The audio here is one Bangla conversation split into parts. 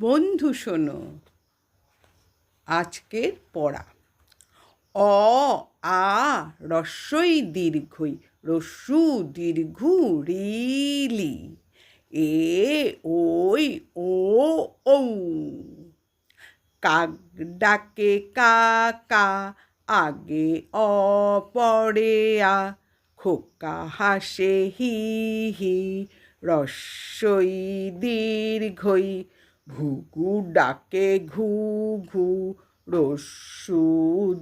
বন্ধু শোনো, আজকের পড়া অ আ রস্বই দীর্ঘই রস্যু দীর্ঘু রিলি এ ওই ও ঔ কাক ডাকে কাকা আগে অ পরে আ খোকা হাসে হি হি রস্বই দীর্ঘই ঘুঘু ডাকে ঘু ঘু রস্যু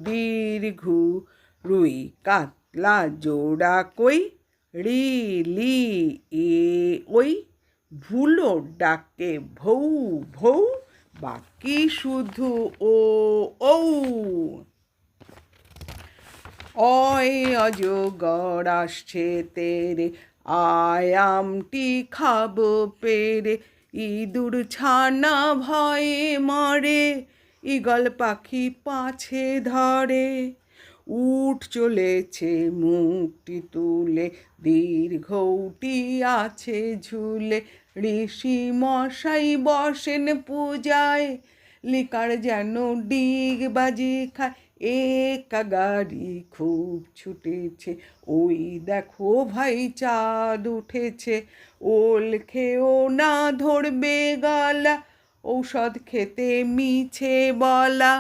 দীর্ঘু রুই কাতলা জোড়া কই রি এ ওই ভুলো ডাকে ভৌ ভৌ বাকি শুধু ও ঔ অয় অজগর আসছে তেরে আয়ামটি খাবো পেরে ইঁদুর ছানা ভয়ে মরে ঈগল পাখি পাছে ধরে উঠ চলেছে মুখটি তুলে দীর্ঘটি আছে ঝুলে ঋষি মশাই বসেন পূজায় লিকার যেন ডিগ বাজি খায় একা গাড়ি খুব ছুটেছে ওই দেখো ভাই চাঁদ উঠেছে ওল খেও না ধরবে গলা ঔষধ খেতে মিছে বলা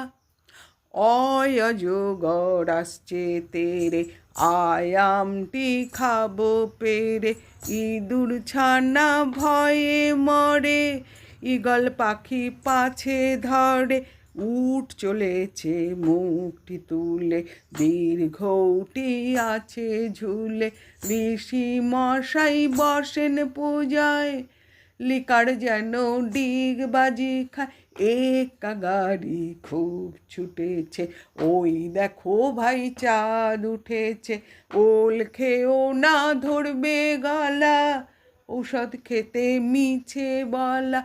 অয় অজগর আসছে তেরে আয়ামটি খাবো পেরে ইঁদুর ছানা ভয়ে মরে ঈগল পাখি পাছে ধরে উঠ চলেছে মুখটি তুলে দীর্ঘটি আছে ঝুলে ঋষি মশাই বসেন পূজায় লিকার যেন ডিগ বাজি খায় একা গাড়ি খুব ছুটেছে ওই দেখো ভাই চাঁদ উঠেছে ওল খেও না ধরবে গলা ঔষধ খেতে মিছে বলা